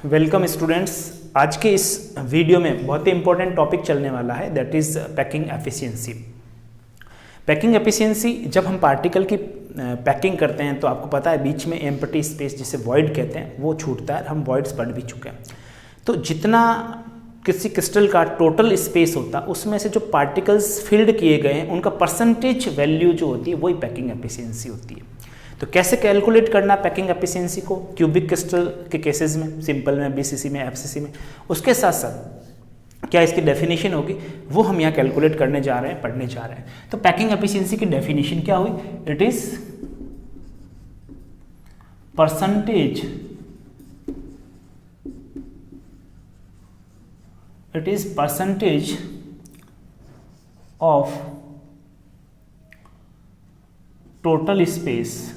Welcome students. आज के इस वीडियो में बहुत ही इंपॉर्टेंट टॉपिक चलने वाला है, that is packing efficiency. Packing efficiency, जब हम पार्टिकल की पैकिंग करते हैं तो आपको पता है बीच में एम्प्टी स्पेस जिसे वॉइड कहते हैं वो छूटता है। हम वॉइड्स पढ़ भी चुके हैं। तो जितना किसी क्रिस्टल का टोटल स्पेस होता है उसमें से जो पार्टिकल्स फिल्ड किए गए हैं उनका परसेंटेज वैल्यू जो होती है वही पैकिंग एफिशिएंसी होती है। तो कैसे कैलकुलेट करना पैकिंग एफिशिएंसी को क्यूबिक क्रिस्टल के केसेस में, सिंपल में, बीसीसी में, एफसीसी में, उसके साथ साथ क्या इसकी डेफिनेशन होगी वो हम यहाँ कैलकुलेट करने जा रहे हैं, पढ़ने जा रहे हैं। तो पैकिंग एफिशिएंसी की डेफिनेशन क्या हुई? It is percentage of total space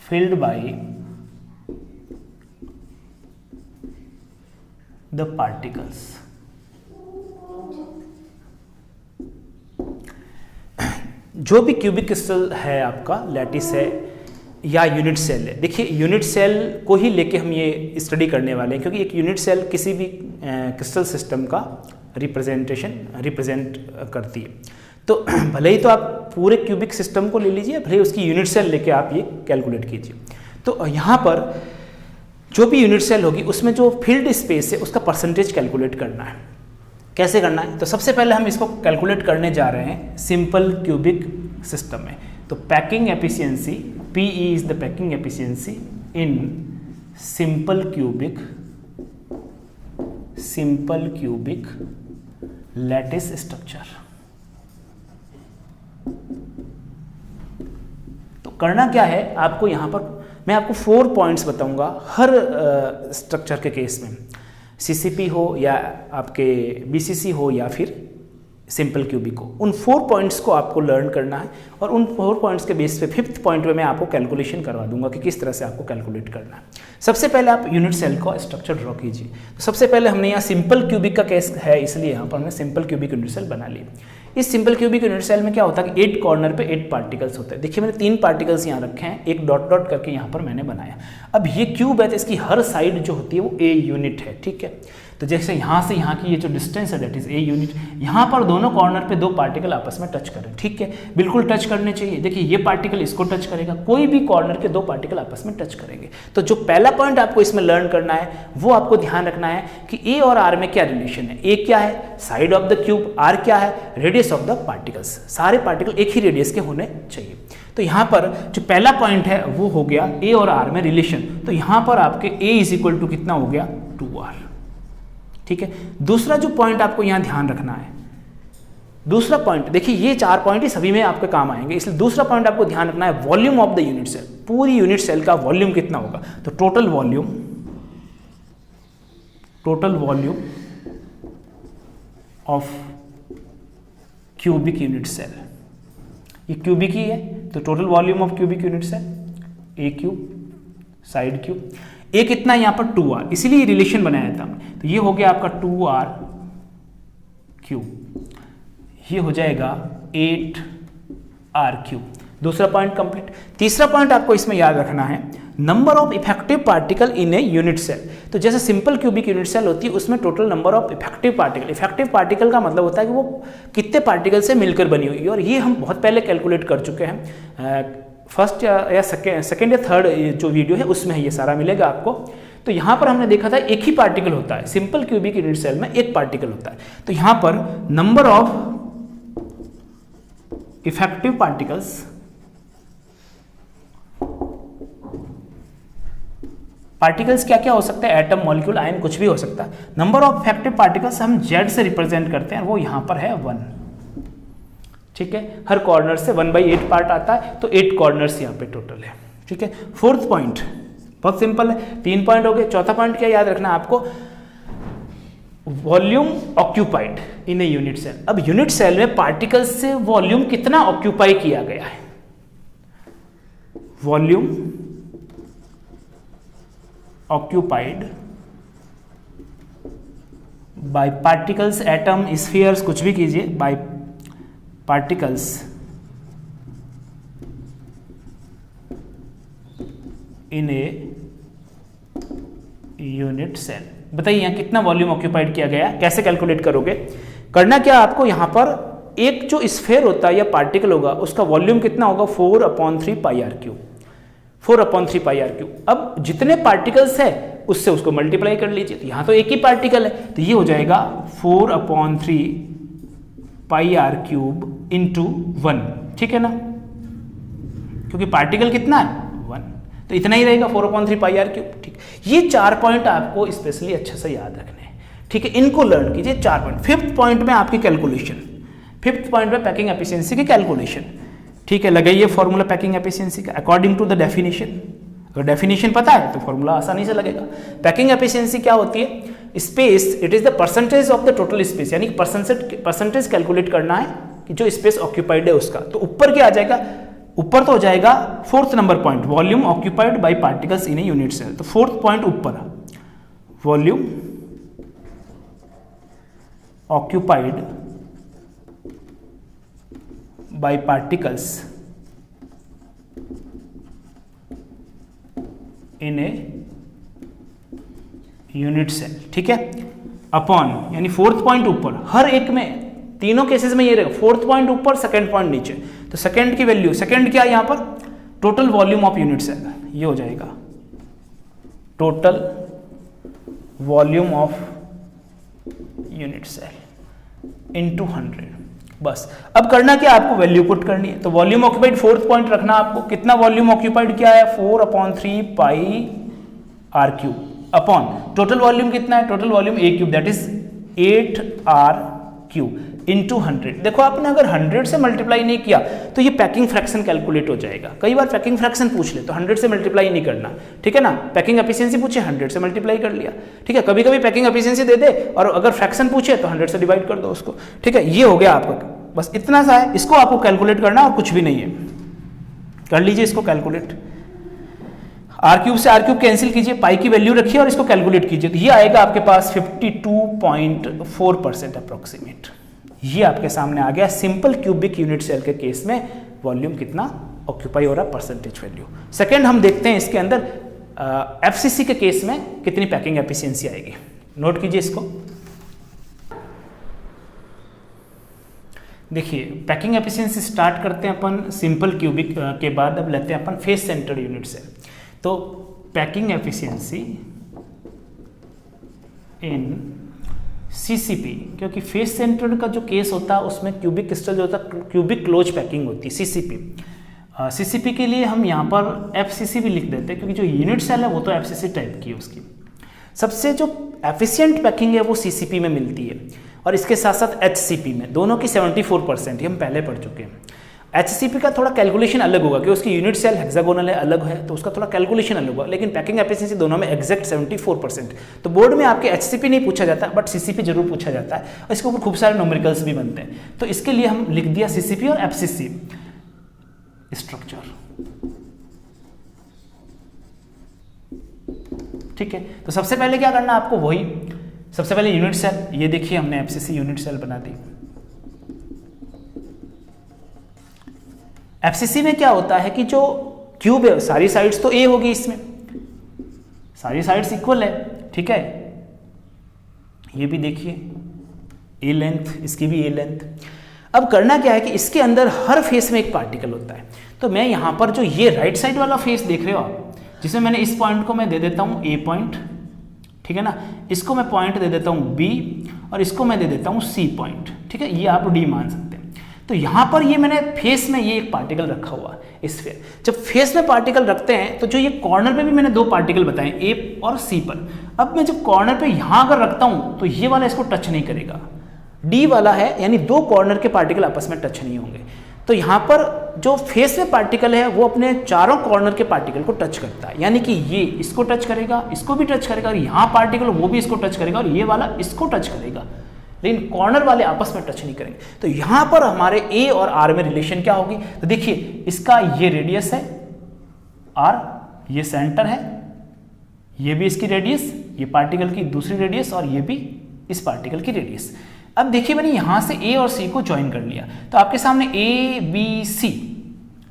filled by the particles। जो भी क्यूबिक क्रिस्टल है आपका, लैटिस है या यूनिट सेल है, देखिए यूनिट सेल को ही लेके हम ये स्टडी करने वाले हैं क्योंकि एक यूनिट सेल किसी भी क्रिस्टल सिस्टम का रिप्रेजेंट करती है। तो भले ही तो आप पूरे क्यूबिक सिस्टम को ले लीजिए, भले ही उसकी यूनिट सेल लेके आप ये कैलकुलेट कीजिए। तो यहाँ पर जो भी यूनिट सेल होगी उसमें जो फील्ड स्पेस है उसका परसेंटेज कैलकुलेट करना है। कैसे करना है? तो सबसे पहले हम इसको कैलकुलेट करने जा रहे हैं सिंपल क्यूबिक सिस्टम में। तो packing efficiency, PE is the packing efficiency in simple cubic lattice structure. तो करना क्या है आपको, यहाँ पर मैं आपको 4 पॉइंट्स बताऊंगा हर स्ट्रक्चर के केस में, सीसीपी हो या आपके बीसीसी हो या फिर सिंपल क्यूबिक हो। उन 4 पॉइंट्स को आपको लर्न करना है और उन 4 पॉइंट्स के बेस पे 5th पॉइंट में मैं आपको कैलकुलेशन करवा दूंगा कि किस तरह से आपको कैलकुलेट करना है। सबसे पहले आप यूनिट सेल का स्ट्रक्चर ड्रॉ कीजिए। तो सबसे पहले हमने यहाँ सिंपल क्यूबिक का केस है इसलिए यहाँ पर हमने सिंपल क्यूबिक यूनिट सेल बना ली। इस सिंपल क्यूबिक यूनिट सेल में क्या होता है कि 8 कॉर्नर पे 8 पार्टिकल्स होते हैं। देखिए मैंने 3 पार्टिकल्स यहाँ रखे हैं, एक डॉट डॉट करके यहाँ पर मैंने बनाया। अब ये क्यूब है तो इसकी हर साइड जो होती है वो ए यूनिट है, ठीक है। तो जैसे यहाँ से यहाँ की ये जो डिस्टेंस है दैट इज ए यूनिट। यहाँ पर दोनों कॉर्नर पे 2 पार्टिकल आपस में टच करें, ठीक है, बिल्कुल टच करने चाहिए। देखिए ये पार्टिकल इसको टच करेगा, कोई भी कॉर्नर के 2 पार्टिकल आपस में टच करेंगे। तो जो पहला पॉइंट आपको इसमें लर्न करना है वो आपको ध्यान रखना है कि ए और आर में क्या रिलेशन है। ए क्या है? Side of the cube. R क्या है? Radius of the particles. सारे पार्टिकल एक ही रेडियस के होने चाहिए। तो यहाँ पर जो पहला पॉइंट है वो हो गया ए और आर में रिलेशन। तो यहाँ पर आपके ए इज इक्वल टू कितना हो गया? 2r, ठीक है। दूसरा जो पॉइंट आपको यहाँ ध्यान रखना है, दूसरा पॉइंट देखिए ये 4 पॉइंट ही सभी में आपके काम आएंगे, इसलिए दूसरा पॉइंट आपको ध्यान रखना है volume of the unit cell. पूरी यूनिट सेल का वॉल्यूम कितना होगा? तो total volume of cubic unit cell. ये क्यूबिक ही है तो total volume of cubic unit cell A cube, side cube. A कितना है यहाँ पर? 2r, इसीलिए रिलेशन बनाया था। तो ये हो गया आपका 2r क्यूब, ये हो जाएगा 8r क्यूब। दूसरा पॉइंट कंप्लीट। तीसरा पॉइंट आपको इसमें याद रखना है number of effective particle in a unit cell. तो जैसे सिंपल क्यूबिक यूनिट सेल होती है उसमें total number of effective particle का मतलब होता है कि वो कितने पार्टिकल से मिलकर बनी हुई है, और ये हम बहुत पहले कैलकुलेट कर चुके हैं। फर्स्ट या सेकेंड या थर्ड जो वीडियो है उसमें ये सारा मिलेगा आपको। तो यहाँ पर हमने देखा था एक ही पार्टिकल होता है, सिंपल क्यूबिक यूनिट सेल में एक पार्टिकल होता है। तो यहाँ पर नंबर ऑफ इफेक्टिव पार्टिकल्स क्या क्या हो सकता है? एटम, मॉलिक्यूल, आयन, कुछ भी हो सकता है। नंबर ऑफ इफेक्टिव पार्टिकल्स हम Z से रिप्रेजेंट करते हैं, वो यहाँ पर है 1, ठीक है। हर कॉर्नर से 1/8 पार्ट आता है तो 8 कॉर्नर्स यहाँ पे टोटल है, ठीक है। 4th पॉइंट बहुत सिंपल है, 3 पॉइंट हो गए। चौथा पॉइंट क्या याद रखना है आपको? Volume occupied in a unit cell. अब यूनिट सेल में पार्टिकल्स से वॉल्यूम कितना ऑक्यूपाई किया गया है? Volume occupied by particles, atom, spheres, कुछ भी कीजिए, by particles in a unit cell. बताइए यहाँ कितना वॉल्यूम ऑक्यूपाइड किया गया, कैसे कैलकुलेट करोगे? करना क्या आपको, यहाँ पर एक जो स्फेयर होता है या पार्टिकल होगा उसका वॉल्यूम कितना होगा 4/3 pi R cube, 4/3 pi R cube. अब जितने पार्टिकल्स है उससे उसको मल्टीप्लाई कर लीजिए, तो यहाँ तो एक ही पार्टिकल है तो ये हो जाएगा 4/3 पाई आर क्यूब इंटू 1, ठीक है ना, क्योंकि पार्टिकल कितना है 1, तो इतना ही रहेगा 4/3 पाई आर क्यूब। ठीक, ये 4 पॉइंट आपको स्पेशली अच्छे से याद रखने हैं, ठीक है, इनको लर्न कीजिए 4 पॉइंट। 5th पॉइंट में आपकी कैलकुलेशन, 5th पॉइंट में पैकिंग एफिशिएंसी की कैलकुलेशन, ठीक है, लगाइए फॉर्मूला पैकिंग एफिशिएंसी का अकॉर्डिंग टू द डेफिनेशन। अगर डेफिनेशन पता है तो फॉर्मूला आसानी से लगेगा। पैकिंग एफिशिएंसी क्या होती है? Space, it is the percentage of the total space, यानी परसेंटेज कैलकुलेट करना है कि जो स्पेस ऑक्यूपाइड है उसका। तो ऊपर क्या आ जाएगा, ऊपर तो हो जाएगा 4th number point, volume occupied by particles in a unit cell. तो 4th पॉइंट ऊपर, volume occupied by particles in a unit cell, ठीक है, अपॉन, यानी 4th पॉइंट ऊपर, हर एक में तीनों केसेस में ये रहेगा 4th पॉइंट ऊपर, 2nd पॉइंट नीचे। तो सेकंड की वैल्यू, सेकंड क्या है यहां पर, total volume of unit cell, ये हो जाएगा total volume of unit cell into 100। बस अब करना क्या, आपको वैल्यू पुट करनी है। तो वॉल्यूम ऑक्यूपाइड 4th पॉइंट रखना आपको, कितना वॉल्यूम ऑक्यूपाइड किया है 4/3 pi R cube upon total volume कितना है, total volume A cube, that is 8r cube into 100। देखो आपने अगर 100 से मल्टीप्लाई नहीं किया तो ये पैकिंग फ्रैक्शन कैलकुलेट हो जाएगा। कई बार पैकिंग फ्रैक्शन पूछ ले तो 100 से मल्टीप्लाई नहीं करना, ठीक है ना। पैकिंग एफिशिएंसी पूछे 100 से मल्टीप्लाई कर लिया, ठीक है। कभी कभी पैकिंग एफिशिएंसी दे दे और अगर फ्रैक्शन पूछे तो 100 से डिवाइड कर दो उसको, ठीक है। ये हो गया आपका, बस इतना सा है, इसको आपको कैलकुलेट करना और कुछ भी नहीं है। कर लीजिए इसको कैलकुलेट, आर क्यूब से आर क्यूब कैंसिल कीजिए, पाई की वैल्यू रखिए और इसको कैलकुलेट कीजिए। तो ये आएगा आपके पास 52.4% अप्रोक्सीमेट। ये आपके सामने आ गया सिंपल क्यूबिक यूनिट सेल के केस में वॉल्यूम कितना ऑक्यूपाई हो रहा है, परसेंटेज वैल्यू। सेकंड हम देखते हैं इसके अंदर एफसीसी के केस में कितनी पैकिंग एफिशिएंसी आएगी। नोट कीजिए इसको, देखिए पैकिंग एफिशिएंसी स्टार्ट करते हैं अपन सिंपल क्यूबिक के बाद अब लेते हैं अपन फेस सेंटर्ड यूनिट सेल। तो पैकिंग एफिशिएंसी इन सीसीपी, क्योंकि फेस सेंटर्ड का जो केस होता है उसमें क्यूबिक क्रिस्टल जो होता है क्यूबिक क्लोज पैकिंग होती है सीसीपी। सीसीपी के लिए हम यहाँ पर एफसीसी भी लिख देते हैं, क्योंकि जो यूनिट सेल है वो तो एफसीसी टाइप की है उसकी। सबसे जो एफिशिएंट पैकिंग है वो सीसीपी में मिलती है और इसके साथ साथ एचसीपी में, दोनों की 74%, ये हम पहले पढ़ चुके हैं। एचसीपी का थोड़ा कैलकुलेशन अलग होगा कि उसकी यूनिट सेल हेक्सागोनल है, अलग है, तो उसका थोड़ा कैलकुलेशन अलग होगा, लेकिन पैकिंग एफिशिएंसी दोनों में एग्जैक्ट 74%। तो बोर्ड में आपके एचसीपी नहीं पूछा जाता बट सीसीपी जरूर पूछा जाता है और इसके ऊपर खूब सारे न्यूमेरिकल्स भी बनते हैं। तो इसके लिए हम लिख दिया सीसीपी और एफसीसी स्ट्रक्चर, ठीक है। तो सबसे पहले क्या करना आपको, वही सबसे पहले यूनिट सेल, ये देखिए हमने एफसीसी यूनिट सेल बना दी। एफसीसी में क्या होता है कि जो क्यूब है सारी साइड्स तो ए होगी, इसमें सारी साइड्स इक्वल है, ठीक है। ये भी देखिए ए लेंथ, इसकी भी ए लेंथ। अब करना क्या है कि इसके अंदर हर फेस में एक पार्टिकल होता है। तो मैं यहां पर जो ये राइट साइड वाला फेस देख रहे हो आप, जिसमें मैंने इस पॉइंट को मैं दे देता हूं ए पॉइंट, ठीक है ना, इसको मैं पॉइंट दे देता हूं बी और इसको मैं दे देता हूं सी पॉइंट, ठीक है। ये आप डी मान सकते हैं। तो यहां पर ये मैंने फेस में ये एक पार्टिकल रखा हुआ है इस फेस। जब फेस में पार्टिकल रखते हैं तो जो ये कॉर्नर पे भी मैंने 2 पार्टिकल बताए ए और सी पर। अब मैं जब कॉर्नर पे यहां अगर रखता हूं तो ये वाला इसको टच नहीं करेगा, डी वाला है, यानी 2 कॉर्नर के पार्टिकल आपस में टच नहीं होंगे। तो यहां पर जो फेस में पार्टिकल है वो अपने चारों कॉर्नर के पार्टिकल को टच करता है, यानी कि ये इसको टच करेगा, इसको भी टच करेगा, और यहाँ पार्टिकल वो भी इसको टच करेगा और ये वाला इसको टच करेगा, लेकिन कॉर्नर वाले आपस में टच नहीं करेंगे। तो यहां पर हमारे ए और आर में रिलेशन क्या होगी, तो देखिए इसका ये रेडियस है आर, ये सेंटर है, ये भी इसकी रेडियस, ये पार्टिकल की दूसरी रेडियस और ये भी इस पार्टिकल की रेडियस। अब देखिए मैंने यहां से ए और सी को ज्वाइन कर लिया, तो आपके सामने ए बी सी,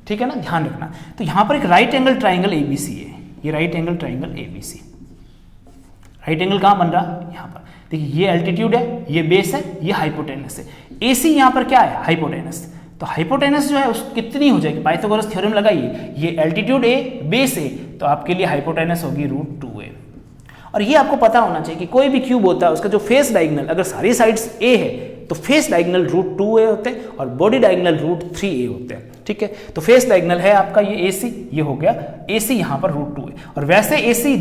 ठीक है ना, ध्यान रखना। तो यहां पर एक राइट एंगल ट्राइंगल एबीसी है, ये right angle triangle ABC। Right angle कहाँ बन रहा? यहाँ पर। देखिए ये एल्टीट्यूड है, ये बेस है, ये हाइपोटेनस है। AC यहाँ पर क्या है? हाइपोटेनस। तो हाइपोटेनस जो है उस कितनी हो जाएगी? पाइथागोरस थ्योरम लगाइए, ये एल्टीट्यूड A, बेस A, तो आपके लिए हाइपोटेनस होगी √2a। और ये आपको पता होना चाहिए कि कोई भी क्यूब होता है उसका जो फेस डायगोनल अगर सारी साइड्स A है तो फेस डायगोनल √2a होते हैं और बॉडी डायगोनल √3a होते हैं। ठीक है, तो फेस डायगोनल है आपका ये AC, ये हो गया AC यहाँ पर √2a। और वैसे AC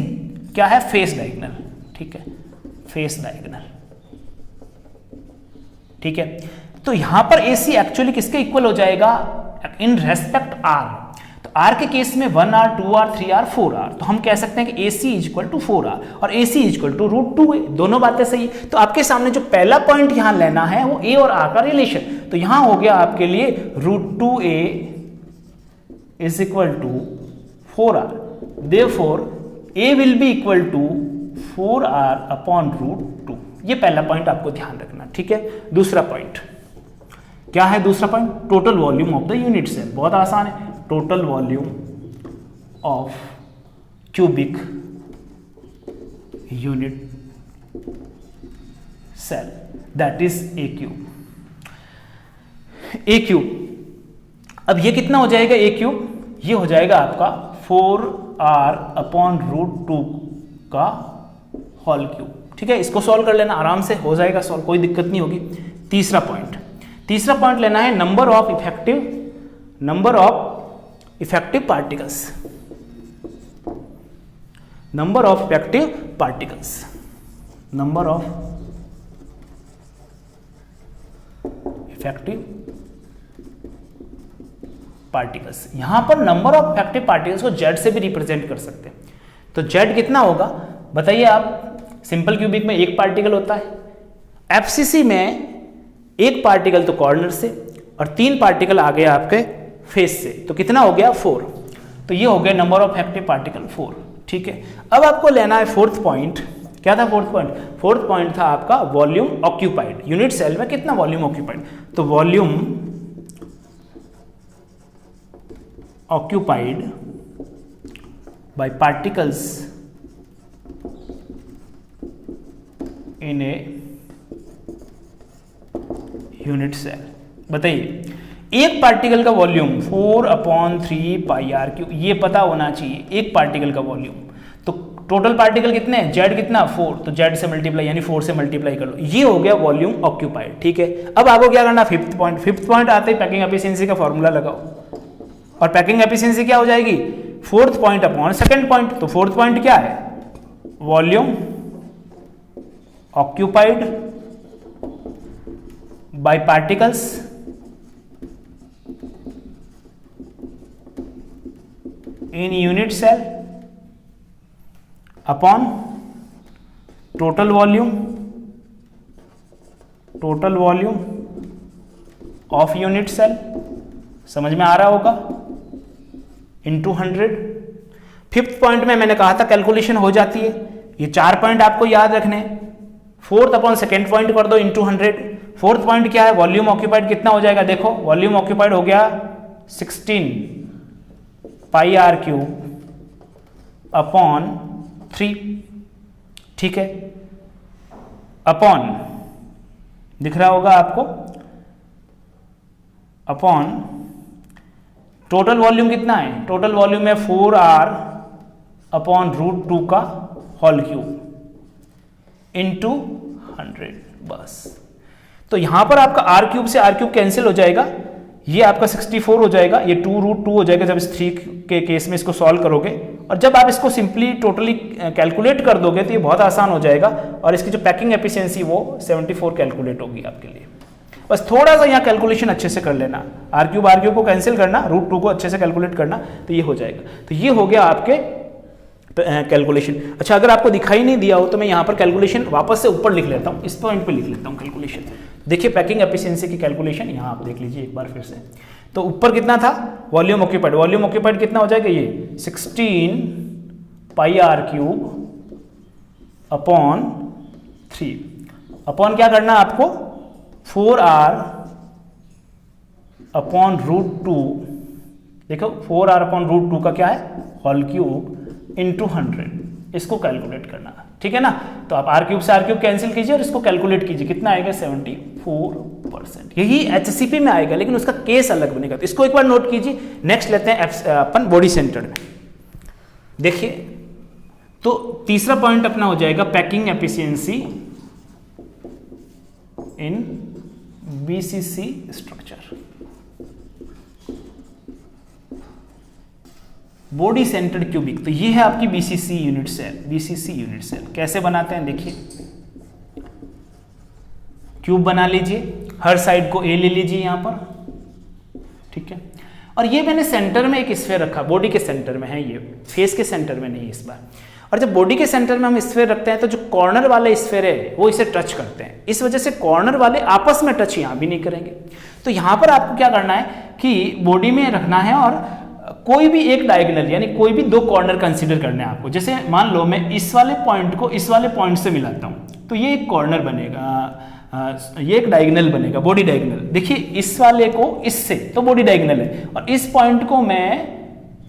क्या है? Face diagonal. ठीक है, फेस डायगोनल। ठीक है, तो यहां पर AC एक्चुअली किसके इक्वल हो जाएगा? In respect R। तो R के केस में 1R, 2R, 3R, 4R। तो हम कह सकते हैं कि AC is equal to 4R और AC is equal to √2a। दोनों बातें सही है। तो आपके सामने जो पहला पॉइंट यहां लेना है वो A और R का रिलेशन। तो यहां हो गया आपके लिए √2a is equal to 4R। Therefore A will be equal to 4R upon √2। ये पहला पॉइंट आपको ध्यान रखना। ठीक है, दूसरा पॉइंट क्या है? दूसरा point total volume of the unit cell. बहुत आसान है, total volume of cubic unit cell that is a cube. A cube, अब ये कितना हो जाएगा? ए क्यूब ये हो जाएगा आपका 4R अपॉन √2 का होल क्यूब। ठीक है, इसको सॉल्व कर लेना, आराम से हो जाएगा सॉल्व, कोई दिक्कत नहीं होगी। तीसरा पॉइंट लेना है number of effective particles. Number of effective particles. यहां पर नंबर ऑफ इफेक्टिव पार्टिकल्स को Z से भी रिप्रेजेंट कर सकते हैं। तो Z कितना होगा बताइए आप? सिंपल क्यूबिक में एक पार्टिकल होता है, FCC में एक पार्टिकल तो कॉर्नर से और 3 पार्टिकल आ गया आपके फेस से, तो कितना हो गया? 4। तो ये हो गया नंबर ऑफ इफेक्टिव पार्टिकल 4। ठीक है, अब आपको लेना है फोर्थ पॉइंट। क्या था फोर्थ पॉइंट? फोर्थ पॉइंट था आपका वॉल्यूम ऑक्यूपाइड। यूनिट सेल में कितना वॉल्यूम ऑक्यूपाइड? तो volume occupied by particles in a unit cell. बताइए, एक पार्टिकल का वॉल्यूम 4/3πr3, ये पता होना चाहिए एक पार्टिकल का वॉल्यूम। तो टोटल पार्टिकल कितने हैं? Z कितना? 4। तो Z से मल्टीप्लाई यानी 4 से मल्टीप्लाई कर लो, ये हो गया वॉल्यूम ऑक्यूपाइड। ठीक है, अब आपको क्या करना? फिफ्थ पॉइंट आते ही पैकिंग एफिशिएंसी का फॉर्मूला लगाओ और पैकिंग एफिशिएंसी क्या हो जाएगी? Fourth point upon second point. तो फोर्थ पॉइंट क्या है? Volume occupied by particles in unit cell upon total volume of unit cell। समझ में आ रहा होगा? into 100। फिफ्थ पॉइंट में मैंने कहा था कैलकुलेशन हो जाती है। ये 4 पॉइंट आपको याद रखने। फोर्थ अपॉन सेकेंड पॉइंट कर दो इंटू 100। फोर्थ पॉइंट क्या है? वॉल्यूम ऑक्यूपाइड कितना हो जाएगा? देखो वॉल्यूम ऑक्यूपाइड हो गया 16πr³ अपॉन 3। ठीक है, अपॉन दिख रहा होगा आपको, अपॉन टोटल वॉल्यूम कितना है? टोटल वॉल्यूम है 4R अपॉन √2 का होल क्यूब इंटू 100। बस, तो यहां पर आपका R³ से R³ कैंसिल हो जाएगा, ये आपका 64 हो जाएगा, ये 2√2 हो जाएगा जब इस 3 के केस में इसको सॉल्व करोगे। और जब आप इसको सिंपली टोटली कैलकुलेट कर दोगे तो ये बहुत आसान हो जाएगा और इसकी जो पैकिंग एफिशिएंसी वो 74 कैलकुलेट होगी आपके लिए। बस थोड़ा सा यहाँ कैलकुलेशन अच्छे से कर लेना, R³ को कैंसिल करना, √2 को अच्छे से कैलकुलेट करना, तो ये हो जाएगा। तो ये हो गया आपके कैलकुलेशन। अच्छा, अगर आपको दिखाई नहीं दिया हो तो मैं यहाँ पर कैलकुलेशन वापस से ऊपर लिख लेता हूँ, इस पॉइंट पे लिख लेता हूँ कैलकुलेशन। देखिए पैकिंग एफिशिएंसी की कैलकुलेशन यहाँ आप देख लीजिए एक बार फिर से। तो ऊपर कितना था? वॉल्यूम ऑक्यूपाइड कितना हो जाएगा? ये 16πr³ अपॉन 3। अपॉन क्या करना आपको? 4R upon √2। देखो 4R अपॉन √2 का क्या है? होल क्यूब इंटू 100, इसको कैलकुलेट करना, ठीक है ना। तो आप आर क्यूब से आर क्यूब कैंसिल कीजिए और इसको कैलकुलेट कीजिए, कितना आएगा 74%। यही एचसीपी में आएगा, लेकिन उसका केस अलग बनेगा। तो इसको एक बार नोट कीजिए। नेक्स्ट लेते हैं अपन बॉडी सेंटर्ड में। देखिए, तो तीसरा पॉइंट अपना हो जाएगा packing efficiency in BCC structure. Body centred cubic, तो ये है आपकी BCC unit cell. BCC unit cell कैसे बनाते हैं, देखिए क्यूब बना लीजिए, हर साइड को ए ले लीजिए यहां पर, ठीक है। और ये मैंने सेंटर में एक स्फीयर रखा, बॉडी के सेंटर में है ये, फेस के सेंटर में नहीं इस बार। और जब बॉडी के सेंटर में हम स्फीयर रखते हैं तो जो कॉर्नर वाले स्फीयर है वो इसे टच करते हैं, इस वजह से कॉर्नर वाले आपस में टच यहां भी नहीं करेंगे। तो यहां पर आपको क्या करना है कि बॉडी में रखना है और कोई भी एक डायगोनल यानी कोई भी दो कॉर्नर कंसीडर करने हैं आपको। जैसे मान लो मैं इस वाले पॉइंट को इस वाले पॉइंट से मिलाता हूं, तो ये एक कॉर्नर बनेगा, ये एक डायगोनल बनेगा, बॉडी डायगोनल। देखिए इस वाले को इससे, तो बॉडी डायगोनल है, और इस पॉइंट को मैं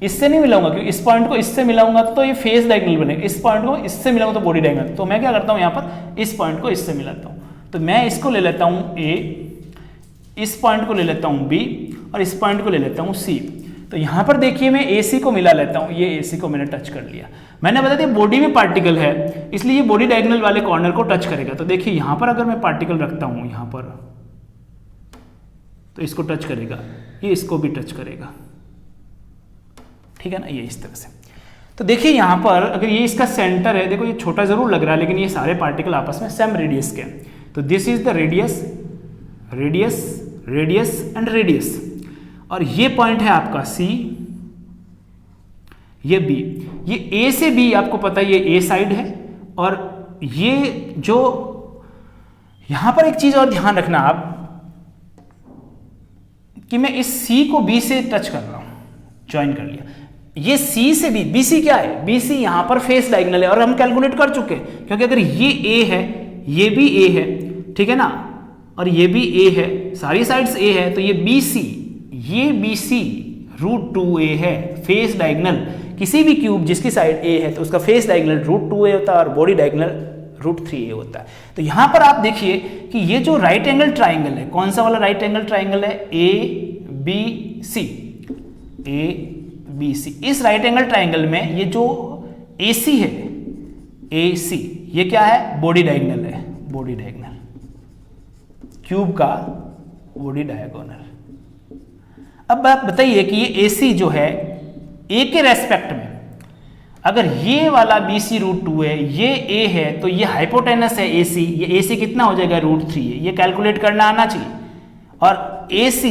इससे नहीं मिलाऊंगा, क्योंकि इस पॉइंट को इससे मिलाऊंगा तो ये फेस डायगोनल बनेगा, इस पॉइंट को इससे मिलाऊंगा तो बॉडी डायगोनल। तो मैं क्या करता हूं, यहां पर इस पॉइंट को इससे मिलाता हूं। तो मैं इसको ले लेता हूं ए, इस पॉइंट को ले लेता हूं बी, और इस पॉइंट को ले लेता हूं सी। तो यहां पर देखिए मैं AC को मिला लेता हूं, ये AC को मैंने टच कर लिया। मैंने बता दिया बॉडी में पार्टिकल है, इसलिए ये बॉडी डायगोनल वाले कॉर्नर को टच करेगा। तो देखिए यहां पर अगर मैं पार्टिकल रखता हूं यहां पर, तो इसको टच करेगा, ये इसको भी टच करेगा, ठीक है ना, ये इस तरह से। तो देखिए यहां पर अगर ये इसका सेंटर है, देखो ये छोटा जरूर लग रहा है लेकिन ये सारे पार्टिकल आपस में सेम रेडियस के हैं। तो this is the radius, radius, radius and radius. और ये पॉइंट है आपका C, ये B, ये A से B आपको पता है ये A साइड है। और ये जो यहां पर एक चीज और ध्यान रखना आप कि मैं इस C को B से टच कर रहा हूं, ज्वाइन कर लिया। ये C से B, BC क्या है, BC यहां पर फेस डायगोनल है और हम कैलकुलेट कर चुके हैं, क्योंकि अगर ये A है, ये भी A है, ठीक है ना, और ये भी A है, सारी साइड्स A है, तो ये BC, ये BC √2a है, फेस डायगोनल। किसी भी क्यूब जिसकी साइड A है तो उसका फेस डायगोनल √2a होता है और बॉडी डायगोनल √3a होता है। तो यहां पर आप देखिए कि ये जो राइट एंगल ट्राइंगल है, कौन सा वाला राइट एंगल ट्राइंगल है, ABC, ABC। इस राइट एंगल ट्राइंगल में ये जो AC है, AC, ये क्या है, बॉडी डायगोनल है, बॉडी डायगोनल, क्यूब का बॉडी डायगोनल। अब आप बताइए कि ये AC जो है A के रेस्पेक्ट में, अगर ये वाला BC √2 है, ये A है, तो ये हाइपोटेनस है AC, ये AC कितना हो जाएगा, √3 है। ये कैलकुलेट करना आना चाहिए। और AC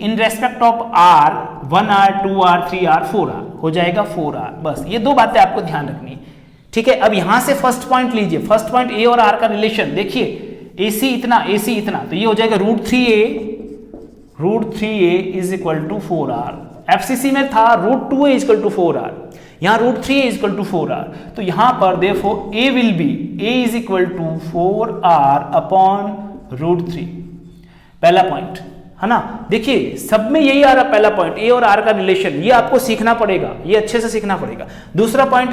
in respect of R 1R 2R 3R 4R हो जाएगा 4R। बस ये दो बातें आपको ध्यान रखनी है, ठीक है। अब यहां से फर्स्ट पॉइंट लीजिए, फर्स्ट पॉइंट A और R का रिलेशन देखिए, AC इतना, AC इतना, तो ये हो जाएगा √3a is equal to 4R। FCC में था √2a is equal to 4R, यहां √3a is equal to 4R। तो यहां पर therefore A will be A is equal to 4R upon √3। पहला पॉइंट है ना, देखिए सब में यही आ रहा पहला पॉइंट, A और R का रिलेशन, ये आपको सीखना पड़ेगा, ये अच्छे से सीखना पड़ेगा। दूसरा point,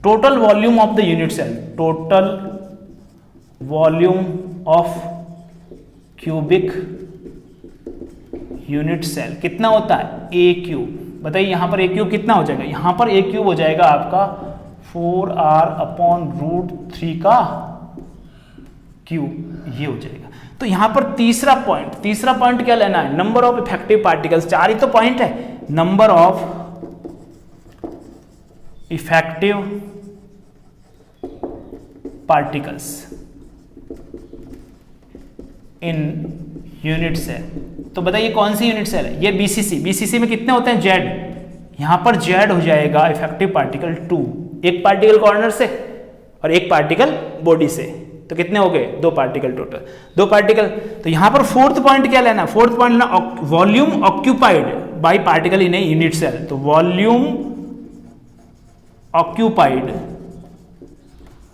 total volume of the unit cell, total volume of cubic unit cell कितना होता है, A क्यूब। बताइए यहां पर A क्यूब कितना हो जाएगा, यहां पर A क्यूब हो जाएगा आपका 4R अपॉन √3 का क्यूब, ये हो जाएगा। तो यहां पर तीसरा पॉइंट क्या लेना है, नंबर ऑफ इफेक्टिव पार्टिकल्स। चार ही तो पॉइंट है, number of effective particles in unit cell. तो बताइए कौन सी यूनिट सेल है, ये BCC में कितने होते हैं, Z। यहां पर Z हो जाएगा इफेक्टिव पार्टिकल 2, एक पार्टिकल कॉर्नर से और एक पार्टिकल बॉडी से, तो कितने हो गए, 2 पार्टिकल टोटल, 2 पार्टिकल। तो यहां पर फोर्थ पॉइंट क्या लेना, फोर्थ पॉइंट लेना volume occupied by particle in a unit cell. तो volume occupied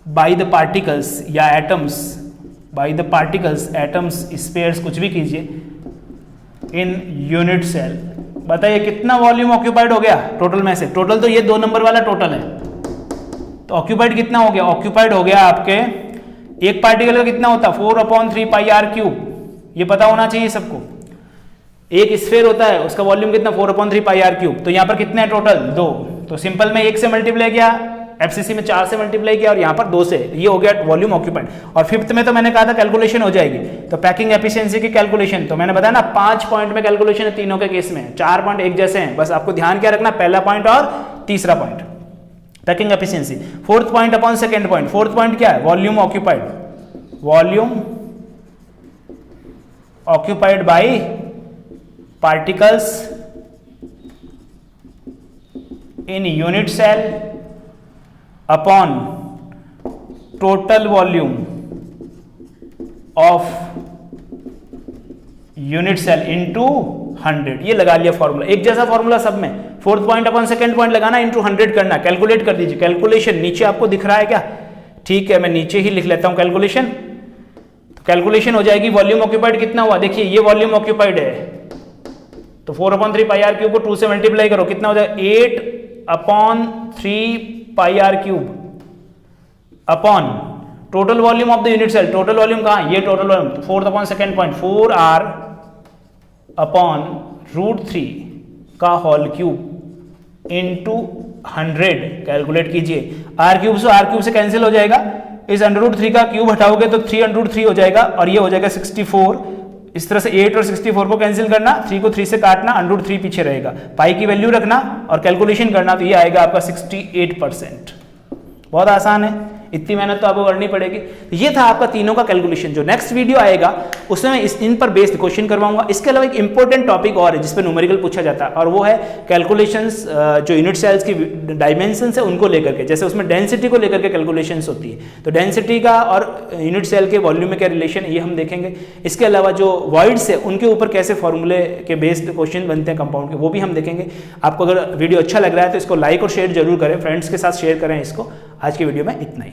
by the particles या atoms, by the particles, atoms, spheres, कुछ भी कीजिए, इन यूनिट सेल। बताइए कितना वॉल्यूम ऑक्यूपाइड हो गया टोटल में से, टोटल तो ये 2 नंबर वाला टोटल है, तो ऑक्यूपाइड कितना हो गया, ऑक्यूपाइड हो गया आपके एक पार्टिकल का कितना होता है 4/3 पाई आर क्यूब, ये पता होना चाहिए सबको। एक स्फीयर होता है उसका वॉल्यूम कितना 4/3 पाई आर क्यूब, तो यहाँ पर कितने हैं टोटल 2, तो सिंपल में 1 से मल्टीप्लाई किया, एफसीसी में 4 से मल्टीप्लाई किया और यहाँ पर 2 से, ये हो गया वॉल्यूम ऑक्यूपाइड। और फिफ्थ में तो मैंने कहा था कैलकुलेशन हो जाएगी, तो पैकिंग एफिशिएंसी की कैलकुलेशन, तो मैंने बताया ना 5 पॉइंट में कैलकुलेशन है तीनों के केस में, 4 पॉइंट एक जैसे हैं, बस आपको ध्यान क्या रखना, पहला पॉइंट और तीसरा point packing efficiency. Fourth point upon second point, fourth point क्या है, volume occupied, volume occupied by particles in unit cell upon total volume of unit cell into 100, ये लगा लिया फॉर्मूला, एक जैसा फॉर्मूला सब में, fourth point upon second point लगाना इनटू 100 करना, कैलकुलेट कर दीजिए। कैलकुलेशन नीचे आपको दिख रहा है क्या, ठीक है मैं नीचे ही लिख लेता हूं कैलकुलेशन, तो कैलकुलेशन हो जाएगी वॉल्यूम ऑक्यूपाइड कितना हुआ, देखिए ये वॉल्यूम ऑक्यूपाइड है, तो 4/3 पाई आर क्यूब को 2 से मल्टीप्लाई करो, कितना हो जाएगा 8/3 pi R cube upon total volume of the unit cell, total volume कहां, ये total volume, fourth upon second point 4r upon √3 का होल क्यूब इनटू 100, कैलकुलेट कीजिए, r क्यूब से कैंसिल हो जाएगा, इस √3 का क्यूब हटाओगे तो 3√3 हो जाएगा और ये हो जाएगा 64, इस तरह से 8 और 64 को कैंसिल करना, 3 को 3 से काटना, √3 पीछे रहेगा, पाई की वैल्यू रखना और कैलकुलेशन करना, तो ये आएगा आपका 68%। बहुत आसान है, इतनी मेहनत तो आपको करनी पड़ेगी। ये था आपका तीनों का कैलकुलेशन। जो नेक्स्ट वीडियो आएगा उसमें मैं इन पर बेस्ड क्वेश्चन करवाऊंगा। इसके अलावा एक इंपॉर्टेंट टॉपिक और है जिस पर न्यूमेरिकल पूछा जाता है, और वो है कैलकुलेशंस जो यूनिट सेल्स की डायमेंशंस है उनको लेकर के, जैसे उसमें डेंसिटी को लेकर के कैलकुलेशंस होती है, तो डेंसिटी का और यूनिट सेल के वॉल्यूम में क्या रिलेशन है ये हम देखेंगे। इसके अलावा जो वॉइड्स है उनके ऊपर कैसे फॉर्मूले के बेस्ड क्वेश्चन बनते हैं कंपाउंड के, वो भी हम देखेंगे। आपको अगर वीडियो अच्छा लग रहा है तो इसको लाइक और शेयर जरूर करें, फ्रेंड्स के साथ शेयर करें इसको। आज की वीडियो में इतना ही।